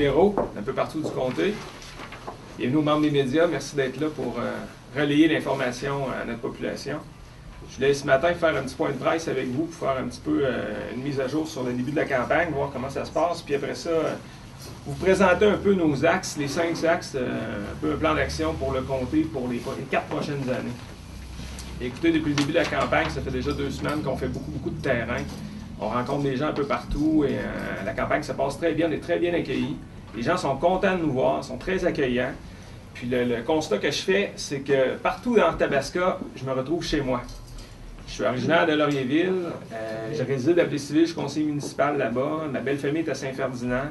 libéraux un peu partout du comté. Bienvenue aux membres des médias. Merci d'être là pour relayer l'information à notre population. Je voulais ce matin faire un petit point de presse avec vous pour faire un petit peu une mise à jour sur le début de la campagne, voir comment ça se passe. Puis après ça, vous présenter un peu nos axes, les 5 axes, un peu un plan d'action pour le comté pour les 4 prochaines années. Écoutez, depuis le début de la campagne, ça fait déjà 2 semaines qu'on fait beaucoup de terrain. On rencontre des gens un peu partout et la campagne se passe très bien, on est très bien accueillis. Les gens sont contents de nous voir, sont très accueillants. Puis le constat que je fais, c'est que partout dans Arthabasca, je me retrouve chez moi. Je suis originaire de Laurierville, je réside à Plessisville, je suis conseiller municipal là-bas. Ma belle famille est à Saint-Ferdinand.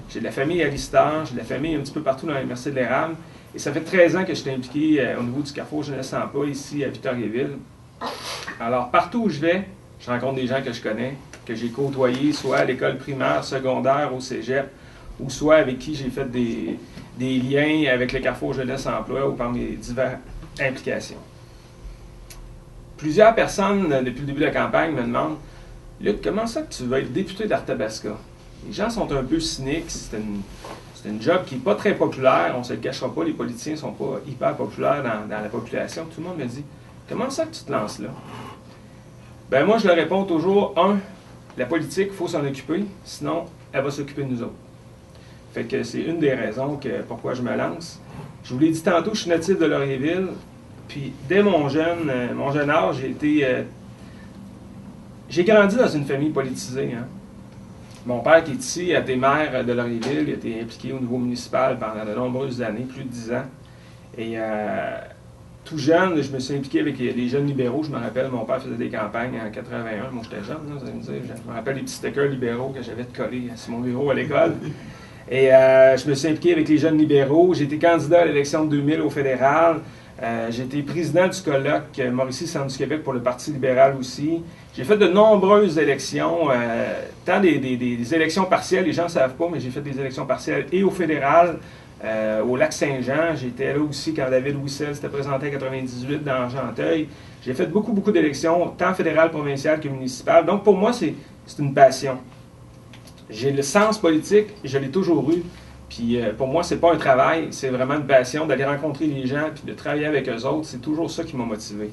J'ai de la famille à Lister, j'ai de la famille un petit peu partout dans l'Université de l'Érable. Et ça fait 13 ans que je suis impliqué au niveau du Carrefour Jeunesse-Emploi ici à Victoriaville. Alors, partout où je vais, je rencontre des gens que je connais, que j'ai côtoyés, soit à l'école primaire, secondaire, au cégep, ou soit avec qui j'ai fait des liens avec le Carrefour Jeunesse-Emploi ou par mes diverses implications. Plusieurs personnes, depuis le début de la campagne, me demandent « Luc, comment ça que tu vas être député d'Arthabasca? » Les gens sont un peu cyniques, c'est une job qui n'est pas très populaire, on ne se le cachera pas, les politiciens ne sont pas hyper populaires dans la population. Tout le monde me dit « Comment ça que tu te lances là? » Ben moi, je leur réponds toujours, la politique, il faut s'en occuper, sinon, elle va s'occuper de nous autres. Fait que c'est une des raisons pourquoi je me lance. Je vous l'ai dit tantôt, je suis natif de Laurierville, puis dès mon jeune âge, j'ai grandi dans une famille politisée. Hein. Mon père qui est ici a été maire de Laurierville, il a été impliqué au niveau municipal pendant de nombreuses années, plus de 10 ans. Et tout jeune, je me suis impliqué avec les jeunes libéraux. Je me rappelle, mon père faisait des campagnes en 81. Moi, j'étais jeune, là, vous allez me dire. Je me rappelle les petits stickers libéraux que j'avais collés sur mon bureau à l'école. Et je me suis impliqué avec les jeunes libéraux. J'ai été candidat à l'élection de 2000 au fédéral. J'ai été président du colloque Mauricie Centre du Québec pour le Parti libéral aussi. J'ai fait de nombreuses élections, tant des élections partielles, les gens ne savent pas, mais j'ai fait des élections partielles et au fédéral, au Lac-Saint-Jean. J'étais là aussi quand David Wissel s'était présenté en 98 dans Argenteuil. J'ai fait beaucoup d'élections, tant fédérales, provinciales que municipales. Donc pour moi, c'est une passion. J'ai le sens politique, je l'ai toujours eu. Puis pour moi, c'est pas un travail, c'est vraiment une passion d'aller rencontrer les gens puis de travailler avec eux autres. C'est toujours ça qui m'a motivé.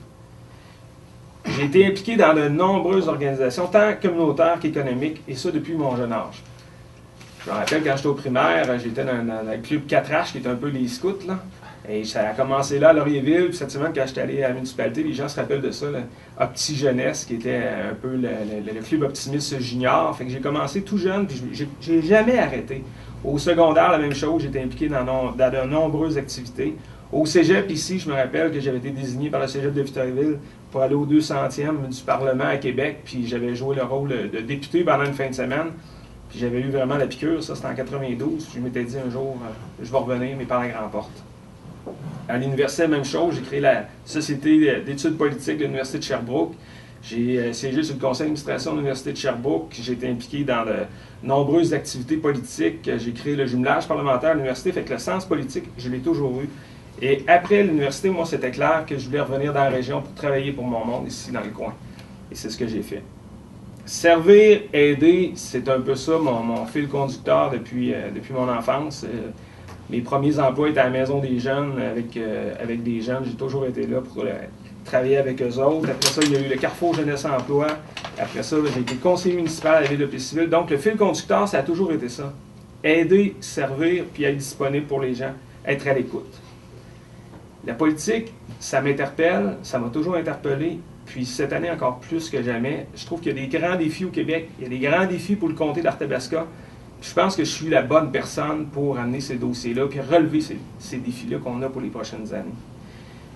J'ai été impliqué dans de nombreuses organisations, tant communautaires qu'économiques, et ça depuis mon jeune âge. Je me rappelle quand j'étais au primaire, j'étais dans le club 4H, qui est un peu les scouts, là. Et ça a commencé là à Laurierville, puis cette semaine, quand j'étais allé à la municipalité, les gens se rappellent de ça, là, Opti Jeunesse, qui était un peu le club optimiste junior. Fait que j'ai commencé tout jeune, puis j'ai jamais arrêté. Au secondaire, la même chose, j'étais impliqué dans de nombreuses activités. Au cégep, ici, je me rappelle que j'avais été désigné par le cégep de Victoriaville pour aller au 200e du Parlement à Québec, puis j'avais joué le rôle de député pendant une fin de semaine. Puis j'avais eu vraiment la piqûre, ça c'était en 92. Je m'étais dit un jour, je vais revenir, mais par la grande porte. À l'université, même chose, j'ai créé la Société d'études politiques de l'Université de Sherbrooke. J'ai siégé sur le conseil d'administration de l'Université de Sherbrooke. J'ai été impliqué dans de nombreuses activités politiques. J'ai créé le jumelage parlementaire à l'université. Fait que le sens politique, je l'ai toujours eu. Et après l'université, moi, c'était clair que je voulais revenir dans la région pour travailler pour mon monde ici dans le coin. Et c'est ce que j'ai fait. Servir, aider, c'est un peu ça mon fil conducteur depuis mon enfance. Mes premiers emplois étaient à la Maison des jeunes avec des jeunes. J'ai toujours été là pour travailler avec eux autres. Après ça, il y a eu le Carrefour Jeunesse-Emploi. Après ça, j'ai été conseiller municipal à la ville de Plessisville. Donc, le fil conducteur, ça a toujours été ça. Aider, servir, puis être disponible pour les gens, être à l'écoute. La politique, ça m'interpelle, ça m'a toujours interpellé. Puis cette année, encore plus que jamais, je trouve qu'il y a des grands défis au Québec. Il y a des grands défis pour le comté d'Arthabasca. Je pense que je suis la bonne personne pour amener ces dossiers-là puis relever ces défis-là qu'on a pour les prochaines années.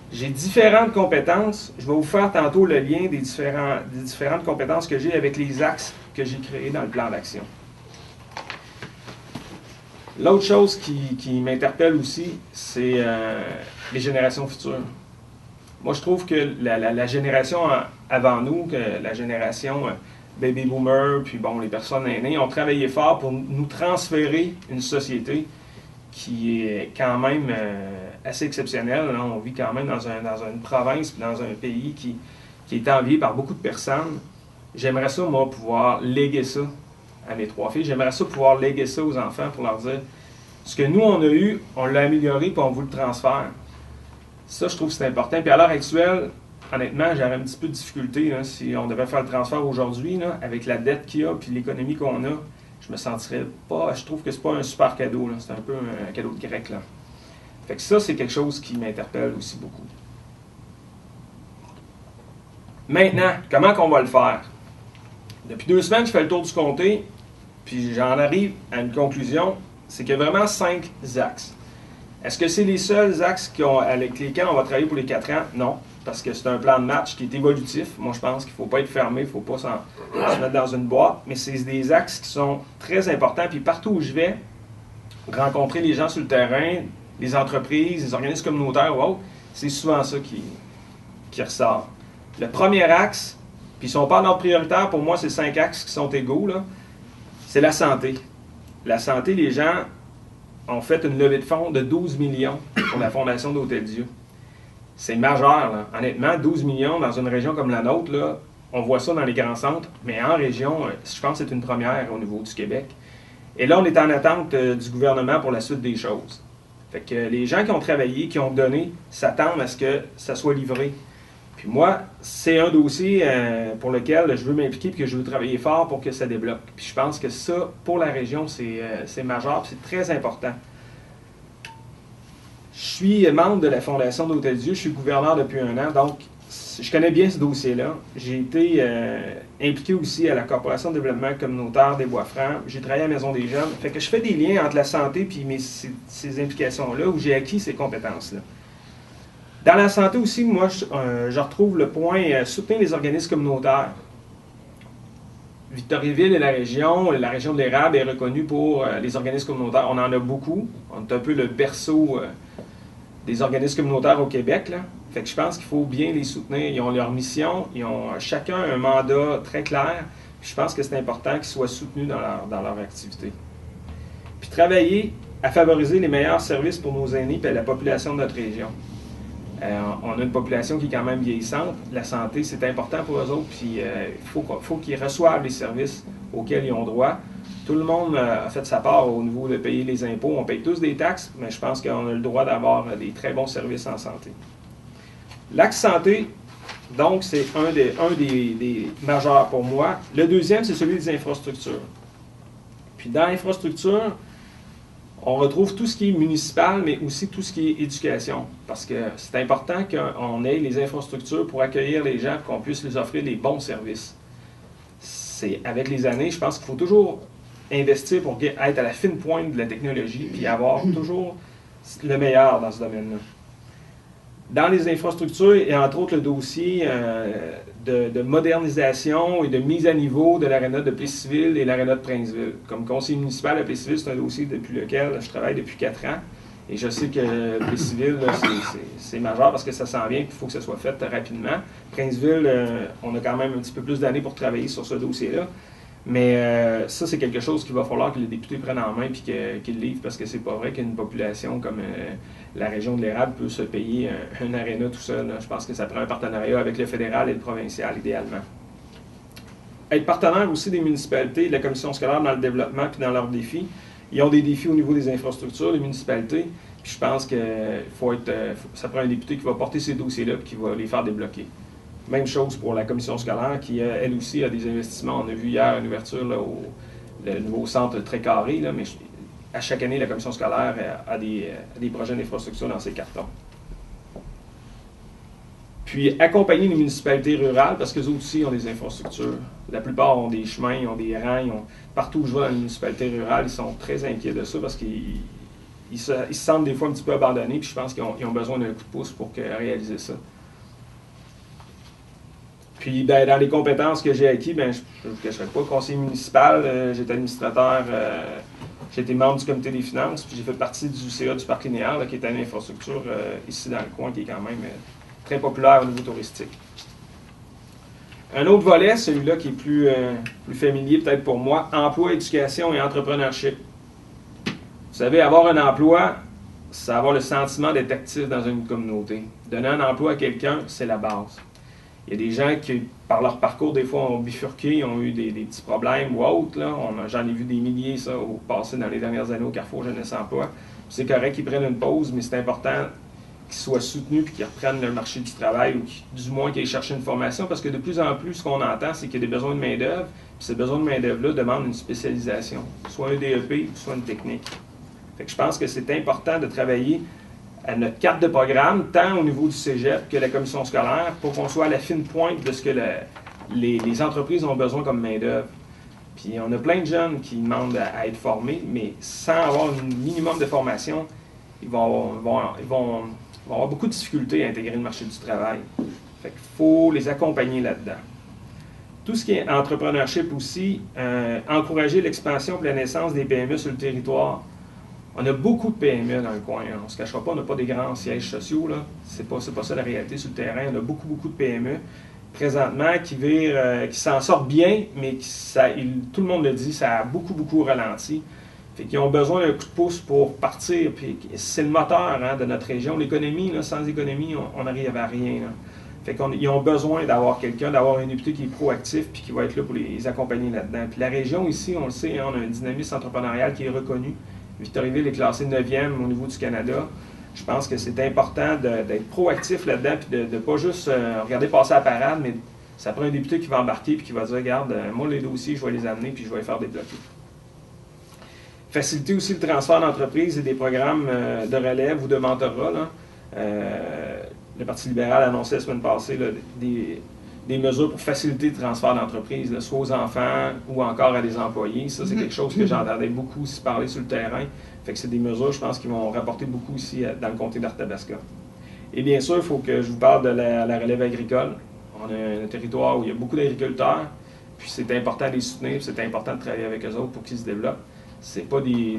J'ai différentes compétences. Je vais vous faire tantôt le lien des différentes compétences que j'ai avec les axes que j'ai créés dans le plan d'action. L'autre chose qui m'interpelle aussi, c'est les générations futures. Moi, je trouve que la génération avant nous, que la génération baby boomer, puis bon, les personnes aînées, ont travaillé fort pour nous transférer une société qui est quand même assez exceptionnelle. Hein. On vit quand même dans une province, dans un pays qui est envié par beaucoup de personnes. J'aimerais ça, moi, pouvoir léguer ça à mes 3 filles. J'aimerais ça pouvoir léguer ça aux enfants pour leur dire Ce que nous, on a eu, on l'a amélioré puis on vous le transfère. Ça, je trouve que c'est important. Puis à l'heure actuelle, honnêtement, j'aurais un petit peu de difficulté là, si on devait faire le transfert aujourd'hui, avec la dette qu'il y a puis l'économie qu'on a. Je me sentirais pas. Je trouve que c'est pas un super cadeau. C'est un peu un cadeau de grec. Là. Fait que ça, c'est quelque chose qui m'interpelle aussi beaucoup. Maintenant, comment qu'on va le faire? Depuis 2 semaines, je fais le tour du comté, puis j'en arrive à une conclusion, c'est qu'il y a vraiment 5 axes. Est-ce que c'est les seuls axes avec lesquels on va travailler pour les 4 ans? Non, parce que c'est un plan de match qui est évolutif. Moi, je pense qu'il ne faut pas être fermé, il ne faut pas se mettre dans une boîte, mais c'est des axes qui sont très importants, puis partout où je vais, rencontrer les gens sur le terrain, les entreprises, les organismes communautaires ou autres, c'est souvent ça qui ressort. Le premier axe, puis si on parle d'ordre prioritaire, pour moi, c'est 5 axes qui sont égaux, c'est la santé. La santé, les gens ont fait une levée de fonds de 12 millions pour la Fondation d'Hôtel-Dieu. C'est majeur, là. Honnêtement, 12 millions dans une région comme la nôtre, là, on voit ça dans les grands centres, mais en région, je pense que c'est une première au niveau du Québec. Et là, on est en attente du gouvernement pour la suite des choses. Fait que les gens qui ont travaillé, qui ont donné, s'attendent à ce que ça soit livré. Puis moi, c'est un dossier pour lequel je veux m'impliquer et que je veux travailler fort pour que ça débloque. Puis je pense que ça, pour la région, c'est majeur, c'est très important. Je suis membre de la Fondation d'Hôtel-Dieu, je suis gouverneur depuis 1 an, donc je connais bien ce dossier-là. J'ai été impliqué aussi à la Corporation de développement communautaire des Bois-Francs. J'ai travaillé à la Maison des Jeunes. Fait que je fais des liens entre la santé et ces implications-là où j'ai acquis ces compétences-là. Dans la santé aussi, moi, je retrouve le point soutenir les organismes communautaires. Victoriaville et la région de l'érable est reconnue pour les organismes communautaires. On en a beaucoup. On est un peu le berceau des organismes communautaires au Québec, là. Fait que je pense qu'il faut bien les soutenir. Ils ont leur mission, ils ont chacun un mandat très clair. Puis je pense que c'est important qu'ils soient soutenus dans leur activité. Puis travailler à favoriser les meilleurs services pour nos aînés et la population de notre région. On a une population qui est quand même vieillissante. La santé, c'est important pour eux autres. Puis il faut qu'ils reçoivent les services auxquels ils ont droit. Tout le monde a fait sa part au niveau de payer les impôts. On paye tous des taxes, mais je pense qu'on a le droit d'avoir des très bons services en santé. L'axe santé, donc, c'est un des majeurs pour moi. Le deuxième, c'est celui des infrastructures. Puis dans l'infrastructure, on retrouve tout ce qui est municipal, mais aussi tout ce qui est éducation. Parce que c'est important qu'on ait les infrastructures pour accueillir les gens, qu'on puisse leur offrir des bons services. Avec les années, je pense qu'il faut toujours investir pour être à la fine pointe de la technologie, puis avoir toujours le meilleur dans ce domaine-là. Dans les infrastructures, et entre autres le dossier de modernisation et de mise à niveau de l'aréna de Plessisville et l'aréna de Princeville. Comme conseiller municipal à Plessisville, c'est un dossier depuis lequel je travaille depuis 4 ans. Et je sais que Plessisville, c'est majeur parce que ça s'en vient et qu'il faut que ça soit fait rapidement. Princeville, on a quand même un petit peu plus d'années pour travailler sur ce dossier-là. Mais ça, c'est quelque chose qu'il va falloir que les députés prennent en main et qu'ils livrent, parce que c'est pas vrai qu'une population comme la région de l'érable peut se payer un aréna tout seul. Je pense que ça prend un partenariat avec le fédéral et le provincial, idéalement. Être partenaire aussi des municipalités et de la commission scolaire dans le développement et dans leurs défis. Ils ont des défis au niveau des infrastructures, les municipalités. Puis je pense que ça prend un député qui va porter ces dossiers-là et qui va les faire débloquer. Même chose pour la commission scolaire qui, elle aussi, a des investissements. On a vu hier une ouverture là, le nouveau centre très carré, là, mais à chaque année, la commission scolaire a des projets d'infrastructure dans ses cartons. Puis, accompagner les municipalités rurales, parce qu'eux aussi ont des infrastructures. La plupart ont des chemins, ils ont des rangs. Partout où je vais dans les municipalités rurales, ils sont très inquiets de ça parce qu'ils se sentent des fois un petit peu abandonnés. Puis je pense qu'ils ont besoin d'un coup de pouce pour réaliser ça. Puis, dans les compétences que j'ai acquises, je ne vous cacherai pas, conseiller municipal, j'étais administrateur, j'ai été membre du comité des finances, puis j'ai fait partie du CA du Parc linéaire, là, qui est une infrastructure ici dans le coin, qui est quand même très populaire au niveau touristique. Un autre volet, celui-là qui est plus familier peut-être pour moi, emploi, éducation et entrepreneurship. Vous savez, avoir un emploi, c'est avoir le sentiment d'être actif dans une communauté. Donner un emploi à quelqu'un, c'est la base. Il y a des gens qui, par leur parcours, des fois, ont bifurqué, ont eu des petits problèmes ou autres. J'en ai vu des milliers, ça, au passé dans les dernières années au Carrefour Jeunesse Emploi. C'est correct qu'ils prennent une pause, mais c'est important qu'ils soient soutenus et qu'ils reprennent le marché du travail ou du moins qu'ils aillent chercher une formation, parce que de plus en plus, ce qu'on entend, c'est qu'il y a des besoins de main-d'œuvre, puis ces besoins de main-d'œuvre-là demandent une spécialisation, soit un DEP ou soit une technique. Fait que je pense que c'est important de travailler à notre carte de programme, tant au niveau du cégep que la commission scolaire, pour qu'on soit à la fine pointe de ce que les entreprises ont besoin comme main-d'œuvre. Puis on a plein de jeunes qui demandent à être formés, mais sans avoir un minimum de formation, ils vont avoir beaucoup de difficultés à intégrer le marché du travail. Fait qu'il faut les accompagner là-dedans. Tout ce qui est entrepreneurship aussi, encourager l'expansion et la naissance des PME sur le territoire. On a beaucoup de PME dans le coin. On ne se cachera pas, on n'a pas des grands sièges sociaux. C'est pas ça la réalité sur le terrain. On a beaucoup de PME présentement qui s'en sortent bien, mais tout le monde le dit, ça a beaucoup ralenti. Fait qu'ils ont besoin d'un coup de pouce pour partir. Puis c'est le moteur de notre région. L'économie, sans économie, on n'arrive à rien. Fait qu'ils ont besoin d'avoir quelqu'un, d'avoir un député qui est proactif puis qui va être là pour les accompagner là-dedans. Puis la région ici, on le sait, on a un dynamisme entrepreneurial qui est reconnu. Victoriaville est classé 9e au niveau du Canada. Je pense que c'est important d'être proactif là-dedans et de ne pas juste regarder passer la parade, mais ça prend un député qui va embarquer et qui va dire, regarde, moi les dossiers, je vais les amener puis je vais les faire débloquer. Faciliter aussi le transfert d'entreprise et des programmes de relève ou de mentorat. Le Parti libéral annonçait la semaine passée des mesures pour faciliter le transfert d'entreprise, soit aux enfants ou encore à des employés. Ça, c'est quelque chose que j'entendais beaucoup aussi parler sur le terrain. Fait que c'est des mesures, je pense, qui vont rapporter beaucoup ici dans le comté d'Arthabasca. Et bien sûr, il faut que je vous parle de la relève agricole. On a un territoire où il y a beaucoup d'agriculteurs, puis c'est important de les soutenir, c'est important de travailler avec eux autres pour qu'ils se développent. C'est pas des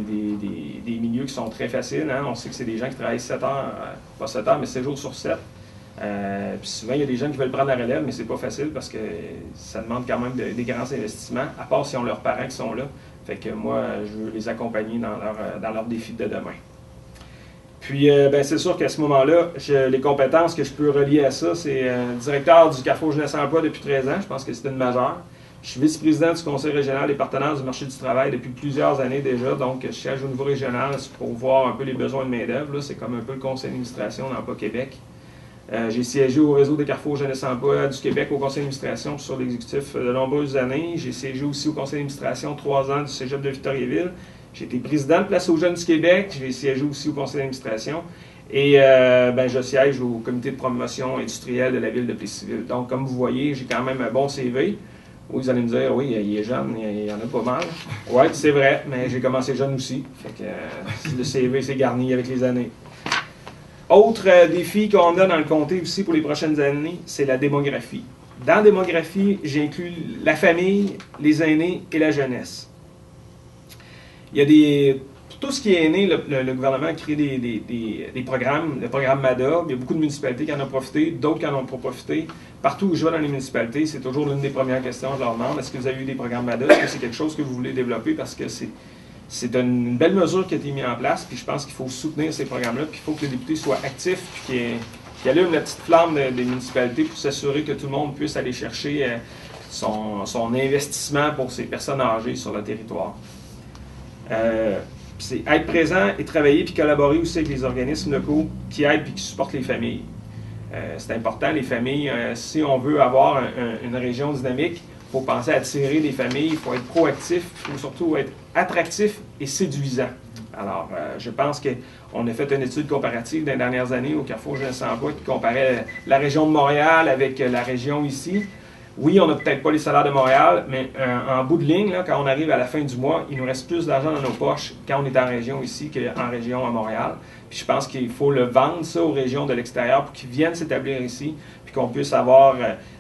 milieux qui sont très faciles. On sait que c'est des gens qui travaillent 7 heures, pas 7 heures, mais 7 jours sur 7. Puis souvent, il y a des jeunes qui veulent prendre la relève, mais c'est pas facile parce que ça demande quand même des grands investissements, à part si on leurs parents qui sont là. Fait que moi, je veux les accompagner dans leur défi de demain. Puis, c'est sûr qu'à ce moment-là, les compétences que je peux relier à ça, c'est directeur du Carrefour Jeunesse Emploi depuis 13 ans. Je pense que c'est une majeure. Je suis vice-président du Conseil régional des partenaires du marché du travail depuis plusieurs années déjà. Donc, je siège au niveau régional pour voir un peu les besoins de main-d'œuvre. C'est comme un peu le conseil d'administration d'Emploi Québec. J'ai siégé au réseau des Carrefour Jeunesse Emploi du Québec au conseil d'administration sur l'exécutif de nombreuses années. J'ai siégé aussi au conseil d'administration 3 ans du cégep de Victoriaville. J'ai été président de Place aux jeunes du Québec. J'ai siégé aussi au conseil d'administration. Et je siège au comité de promotion industrielle de la ville de Plessisville. Donc, comme vous voyez, j'ai quand même un bon CV. Oui, vous allez me dire, oui, il est jeune, il y en a pas mal. Oui, c'est vrai, mais j'ai commencé jeune aussi. Fait que le CV s'est garni avec les années. Autre défi qu'on a dans le comté aussi pour les prochaines années, c'est la démographie. Dans la démographie, j'inclus la famille, les aînés et la jeunesse. Il y a pour tout ce qui est aîné, le gouvernement a créé des programmes, le programme MADA. Il y a beaucoup de municipalités qui en ont profité, d'autres qui en ont pas profité. Partout où je vais dans les municipalités, c'est toujours l'une des premières questions que je leur demande. Est-ce que vous avez eu des programmes MADA? Est-ce que c'est quelque chose que vous voulez développer? Parce que c'est une belle mesure qui a été mise en place, puis je pense qu'il faut soutenir ces programmes-là, puis il faut que le député soit actif, puis qu'il allume la petite flamme des municipalités pour s'assurer que tout le monde puisse aller chercher son investissement pour ces personnes âgées sur le territoire. C'est être présent et travailler puis collaborer aussi avec les organismes locaux qui aident et qui supportent les familles. C'est important, les familles, si on veut avoir une région dynamique, il faut penser à attirer des familles, il faut être proactif, il faut surtout être attractif et séduisant. Alors, je pense qu'on a fait une étude comparative dans les dernières années au Carrefour Jeunesse Emploi qui comparait la région de Montréal avec la région ici. Oui, on n'a peut-être pas les salaires de Montréal, mais en bout de ligne, là, quand on arrive à la fin du mois, il nous reste plus d'argent dans nos poches quand on est en région ici qu'en région à Montréal. Puis je pense qu'il faut le vendre, ça, aux régions de l'extérieur pour qu'ils viennent s'établir ici, puis qu'on puisse avoir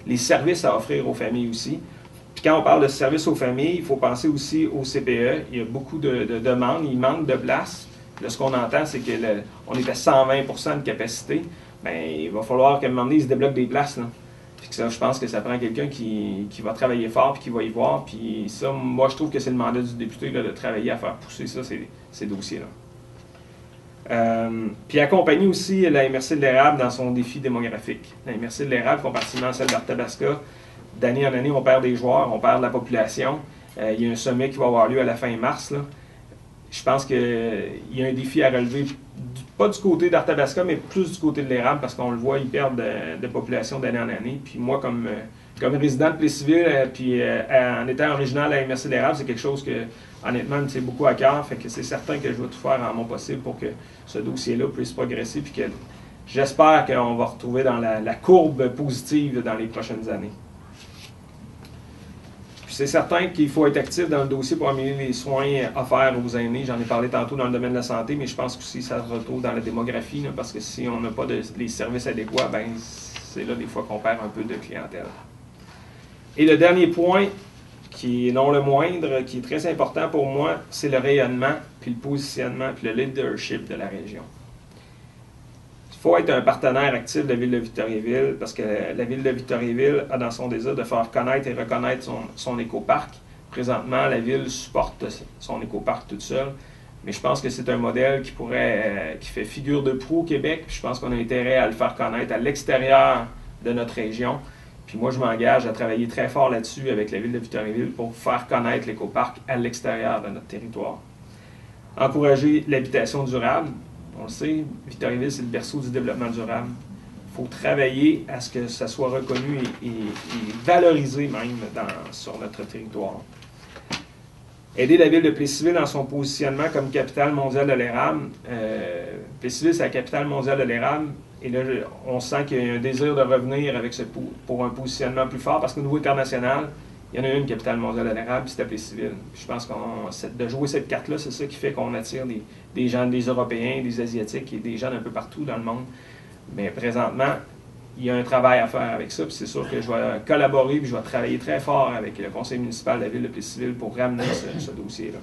les services à offrir aux familles aussi. Puis quand on parle de services aux familles, il faut penser aussi au CPE. Il y a beaucoup de demandes, il manque de place. Là, ce qu'on entend, c'est qu'on est à 120% de capacité. Bien, il va falloir qu'à un moment donné, ils se débloquent des places, là. Puis ça, je pense que ça prend quelqu'un qui va travailler fort puis qui va y voir. Puis ça, moi, je trouve que c'est le mandat du député là, de travailler à faire pousser ça, ces dossiers-là. Puis accompagner aussi la MRC de l'érable dans son défi démographique. La MRC de l'érable, comparativement à celle d'Arthabasca, d'année en année, on perd des joueurs, on perd de la population. Il y a un sommet qui va avoir lieu à la fin mars, là. Je pense qu'il y a un défi à relever, pas du côté d'Arthabasca, mais plus du côté de l'érable, parce qu'on le voit, ils perdent de population d'année en année. Puis moi, comme résident de Plessisville, puis en étant original à la MRC de l'érable, c'est quelque chose que, honnêtement, me tient beaucoup à cœur. Fait que c'est certain que je vais tout faire en mon possible pour que ce dossier-là puisse progresser, puis que j'espère qu'on va retrouver dans la courbe positive dans les prochaines années. C'est certain qu'il faut être actif dans le dossier pour améliorer les soins offerts aux aînés. J'en ai parlé tantôt dans le domaine de la santé, mais je pense que aussi ça se retrouve dans la démographie, là, parce que si on n'a pas les services adéquats, ben, c'est là des fois qu'on perd un peu de clientèle. Et le dernier point, qui est non le moindre, qui est très important pour moi, c'est le rayonnement, puis le positionnement, puis le leadership de la région. Il faut être un partenaire actif de la Ville de Victoriaville parce que la Ville de Victoriaville a dans son désir de faire connaître et reconnaître son écoparc. Présentement, la Ville supporte son écoparc toute seule, mais je pense que c'est un modèle qui fait figure de proue au Québec. Puis je pense qu'on a intérêt à le faire connaître à l'extérieur de notre région. Puis moi, je m'engage à travailler très fort là-dessus avec la Ville de Victoriaville pour faire connaître l'écoparc à l'extérieur de notre territoire. Encourager l'habitation durable. On le sait, Victoriaville, c'est le berceau du développement durable. Il faut travailler à ce que ça soit reconnu et valorisé même sur notre territoire. Aider la ville de Plessisville dans son positionnement comme capitale mondiale de l'érable. Plessisville, c'est la capitale mondiale de l'érable. Et là, on sent qu'il y a un désir de revenir avec pour un positionnement plus fort parce qu'au niveau international, il y en a une capitale mondiale de l'érable, puis c'est à Plessisville. Je pense que de jouer cette carte-là, c'est ça qui fait qu'on attire des gens, des Européens, des Asiatiques et des gens d'un peu partout dans le monde. Mais présentement, il y a un travail à faire avec ça, puis c'est sûr que je vais collaborer, puis je vais travailler très fort avec le conseil municipal de la ville de Plessisville pour ramener ce dossier-là.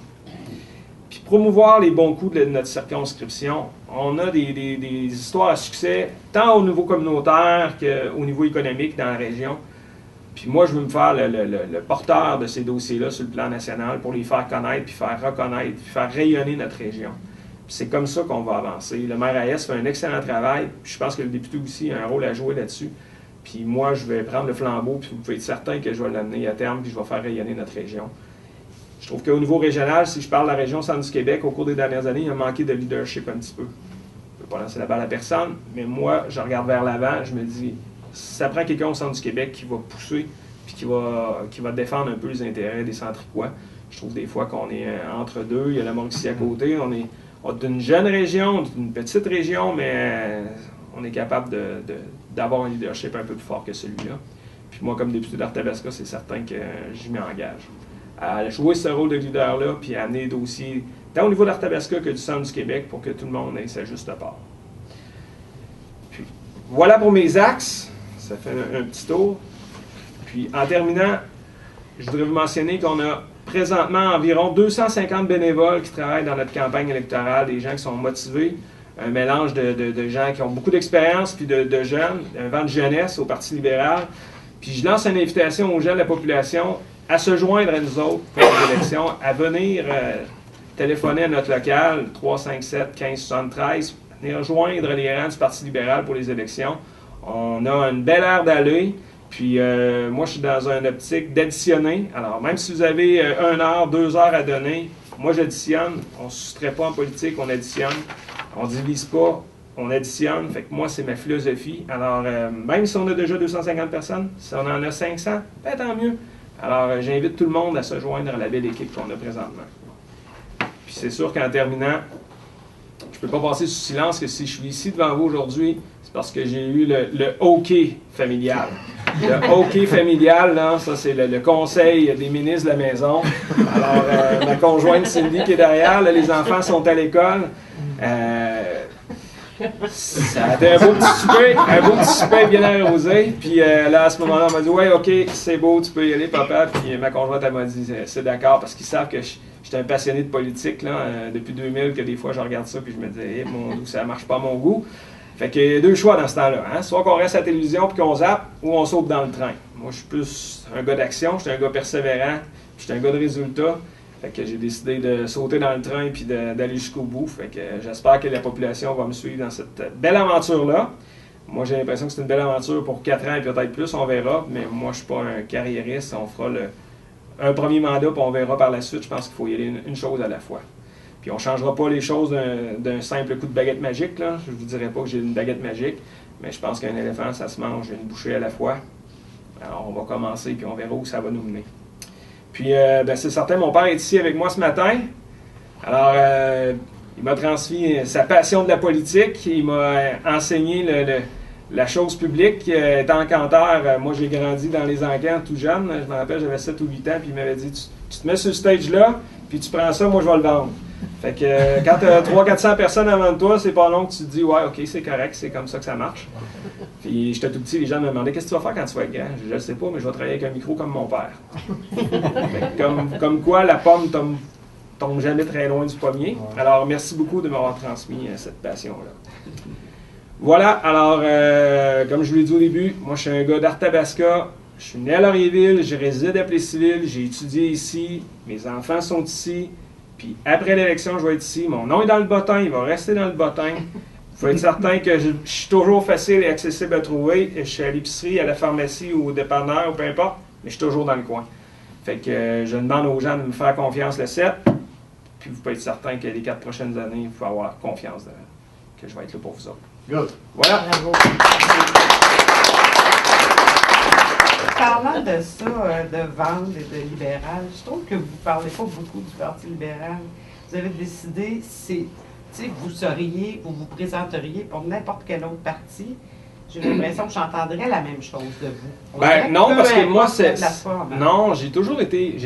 Puis promouvoir les bons coups de notre circonscription. On a des histoires à succès, tant au niveau communautaire qu'au niveau économique dans la région. Puis moi, je veux me faire le porteur de ces dossiers-là sur le plan national pour les faire connaître, puis faire reconnaître, puis faire rayonner notre région. Puis c'est comme ça qu'on va avancer. Le maire AS fait un excellent travail, puis je pense que le député aussi a un rôle à jouer là-dessus. Puis moi, je vais prendre le flambeau, puis vous pouvez être certain que je vais l'amener à terme, puis je vais faire rayonner notre région. Je trouve qu'au niveau régional, si je parle de la région centre du Québec, au cours des dernières années, il a manqué de leadership un petit peu. Je ne peux pas lancer la balle à personne, mais moi, je regarde vers l'avant, je me dis... Ça prend quelqu'un au centre du Québec qui va pousser puis qui va défendre un peu les intérêts des Centricois. Je trouve des fois qu'on est entre deux. Il y a la Mauricie à côté. On est d'une jeune région, d'une petite région, mais on est capable d'avoir un leadership un peu plus fort que celui-là. Puis moi, comme député d'Arthabasca, c'est certain que j'y m'engage à jouer ce rôle de leader-là puis à amener les dossiers tant au niveau d'Arthabasca que du centre du Québec pour que tout le monde ait sa juste part. Puis voilà pour mes axes. Ça fait un petit tour. Puis, en terminant, je voudrais vous mentionner qu'on a présentement environ 250 bénévoles qui travaillent dans notre campagne électorale, des gens qui sont motivés, un mélange de gens qui ont beaucoup d'expérience, puis de jeunes, un vent de jeunesse au Parti libéral. Puis, je lance une invitation aux gens de la population à se joindre à nous autres pour les élections, à venir téléphoner à notre local 357-1573, venir rejoindre les rangs du Parti libéral pour les élections. On a une belle aire d'aller, puis moi je suis dans une optique d'additionner. Alors même si vous avez 1 heure, 2 heures à donner, moi j'additionne. On ne se soustrait pas en politique, on additionne. On ne divise pas, on additionne. Fait que moi c'est ma philosophie. Alors même si on a déjà 250 personnes, si on en a 500, ben tant mieux. Alors j'invite tout le monde à se joindre à la belle équipe qu'on a présentement. Puis c'est sûr qu'en terminant, je ne peux pas passer sous silence que si je suis ici devant vous aujourd'hui, c'est parce que j'ai eu le hockey familial. Le hockey familial, là, ça c'est le conseil des ministres de la maison. Alors, ma conjointe Cindy qui est derrière, là, les enfants sont à l'école. Ça a été un beau petit souper bien arrosé. Puis là, à ce moment-là, on m'a dit « Ouais, OK, c'est beau, tu peux y aller, papa. » Puis ma conjointe, elle m'a dit « C'est d'accord, parce qu'ils savent que j'étais un passionné de politique, là, depuis 2000, que des fois, je regarde ça, puis je me dis hey, « ça marche pas à mon goût. » Fait qu'il y a deux choix dans ce temps-là. Hein? Soit qu'on reste à la télévision puis qu'on zappe, ou on saute dans le train. Moi, je suis plus un gars d'action, je suis un gars persévérant, je suis un gars de résultats. Fait que j'ai décidé de sauter dans le train et d'aller jusqu'au bout. Fait que j'espère que la population va me suivre dans cette belle aventure-là. Moi, j'ai l'impression que c'est une belle aventure pour 4 ans et peut-être plus, on verra. Mais moi, je ne suis pas un carriériste. On fera un premier mandat, puis on verra par la suite. Je pense qu'il faut y aller une chose à la fois. Puis on ne changera pas les choses d'un simple coup de baguette magique, là. Je ne vous dirai pas que j'ai une baguette magique, mais je pense qu'un éléphant, ça se mange une bouchée à la fois. Alors, on va commencer, puis on verra où ça va nous mener. Puis, c'est certain, mon père est ici avec moi ce matin. Alors, il m'a transmis sa passion de la politique. Il m'a enseigné la chose publique. Étant canteur, moi, j'ai grandi dans les encans tout jeune. Je me rappelle, j'avais 7 ou 8 ans, puis il m'avait dit « Tu te mets sur le stage-là, puis tu prends ça, moi, je vais le vendre. » Fait que quand tu as 300-400 personnes avant de toi, c'est pas long que tu te dis « Ouais, OK, c'est correct, c'est comme ça que ça marche. » Puis j'étais tout petit, les gens me demandaient « Qu'est-ce que tu vas faire quand tu vas être grand? » Je ne sais pas, mais je vais travailler avec un micro comme mon père. Fait que comme quoi, la pomme tombe jamais très loin du pommier. Alors, merci beaucoup de m'avoir transmis cette passion-là. Voilà, alors, comme je vous l'ai dit au début, moi, je suis un gars d'Arthabasca. Je suis né à Laurierville, je réside à Plessisville, j'ai étudié ici, mes enfants sont ici. Puis après l'élection, je vais être ici. Mon nom est dans le bottin, il va rester dans le bottin. Il faut être certain que je suis toujours facile et accessible à trouver. Je suis à l'épicerie, à la pharmacie ou au dépanneur, ou peu importe, mais je suis toujours dans le coin. Fait que je demande aux gens de me faire confiance le 7. Puis vous pouvez être certain que les 4 prochaines années, il faut avoir confiance que je vais être là pour vous autres. Good. Voilà. Bravo. Parlant de ça, de vente et de libéral, je trouve que vous ne parlez pas beaucoup du Parti libéral. Vous avez décidé, vous vous présenteriez pour n'importe quel autre parti. J'ai l'impression que j'entendrais la même chose de vous. Ben non, parce que moi, c'est... Hein. Non, j'ai toujours été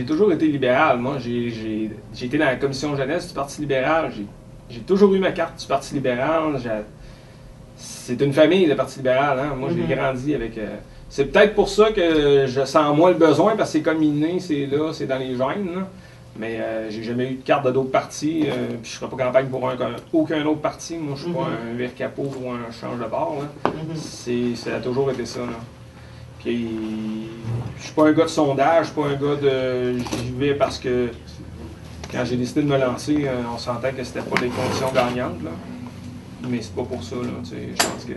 libéral. Moi, j'ai été dans la commission jeunesse du Parti libéral. J'ai toujours eu ma carte du Parti libéral. C'est une famille, le Parti libéral. Hein? Moi, j'ai grandi avec... C'est peut-être pour ça que je sens moins le besoin, parce que c'est comme inné, c'est là, c'est dans les gènes. Là. Mais j'ai jamais eu de carte de d'autres partis, puis je ne ferai pas campagne pour aucun autre parti. Moi, je ne suis pas un vert capot ou un change de bord. Ça a toujours été ça. Là. Puis, je suis pas un gars de sondage, je suis pas un gars de... J'y vais parce que quand j'ai décidé de me lancer, on sentait que c'était pas des conditions gagnantes. Là. Mais c'est pas pour ça, là, tu sais, je pense que...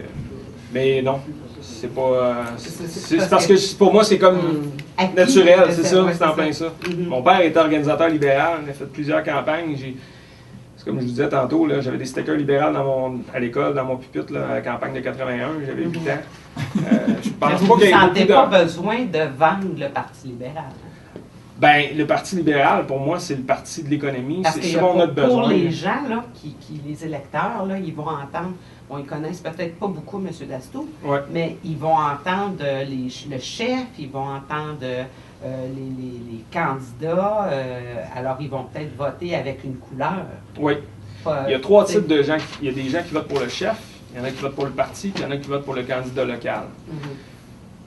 Mais non, c'est pas... c'est parce que pour moi, c'est comme naturel, c'est ça, c'est en plein ça. Mon père était organisateur libéral, il a fait plusieurs campagnes. C'est comme je vous disais tantôt, j'avais des stickers libérales à l'école, dans mon pupitre, là, à la campagne de 81, j'avais 8 ans. Je pense pas qu'il y ait beaucoup de... Vous ne sentez pas besoin de vendre le Parti libéral? Ben, le Parti libéral, pour moi, c'est le parti de l'économie. Parce C'est que on a besoin. pour les gens, là, les électeurs, là, ils vont entendre, bon, ils connaissent peut-être pas beaucoup M. Dastou, mais ils vont entendre le chef, ils vont entendre les candidats, alors ils vont peut-être voter avec une couleur. Oui. Il y a 3 types de gens. Il y a des gens qui votent pour le chef, il y en a qui votent pour le parti, puis il y en a qui votent pour le candidat local.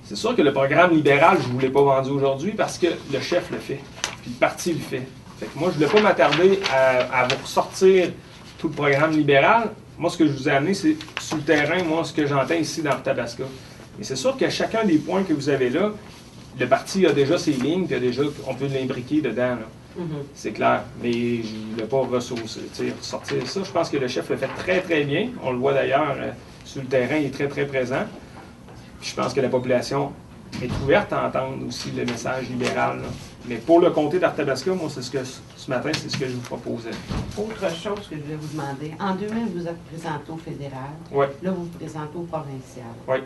C'est sûr que le programme libéral, je ne vous l'ai pas vendu aujourd'hui parce que le chef le fait, puis le parti le fait. Fait que moi, je ne voulais pas m'attarder à vous ressortir tout le programme libéral. Moi, ce que je vous ai amené, c'est sur le terrain, moi, ce que j'entends ici dans Arthabasca. Et c'est sûr que chacun des points que vous avez là, le parti a déjà ses lignes, puis on peut l'imbriquer dedans. C'est clair. Mais je ne voulais pas ressortir ça. Je pense que le chef le fait très, très bien. On le voit d'ailleurs sur le terrain, il est très, très présent. Puis je pense que la population est ouverte à entendre aussi le message libéral. Là. Mais pour le comté d'Arthabasca, moi, ce matin, c'est ce que je vous proposais. Autre chose que je voulais vous demander. En 2000, vous êtes présenté au fédéral. Oui. Là, vous vous présentez au provincial. Oui.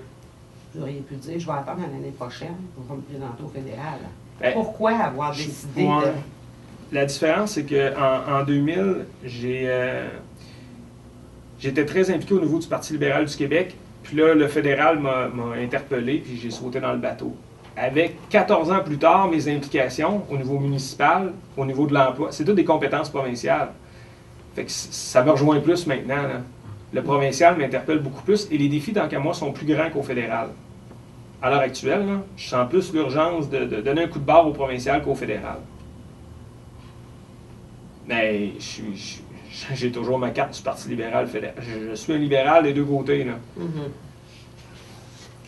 Vous auriez pu dire, je vais attendre l'année prochaine pour me présenter au fédéral. Ben, pourquoi avoir décidé de... La différence, c'est qu'en 2000, j'étais très impliqué au niveau du Parti libéral du Québec. Puis là, le fédéral m'a interpellé, puis j'ai sauté dans le bateau. Avec 14 ans plus tard, mes implications au niveau municipal, au niveau de l'emploi, c'est toutes des compétences provinciales. Fait que ça me rejoint plus maintenant. Là. Le provincial m'interpelle beaucoup plus, et les défis, tant qu'à moi, sont plus grands qu'au fédéral. À l'heure actuelle, là, je sens plus l'urgence de donner un coup de barre au provincial qu'au fédéral. Mais j'ai toujours ma carte du Parti libéral fédéral. Je suis un libéral des deux côtés. Là.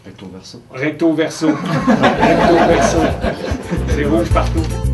Recto verso. Recto verso. Recto verso. C'est rouge partout.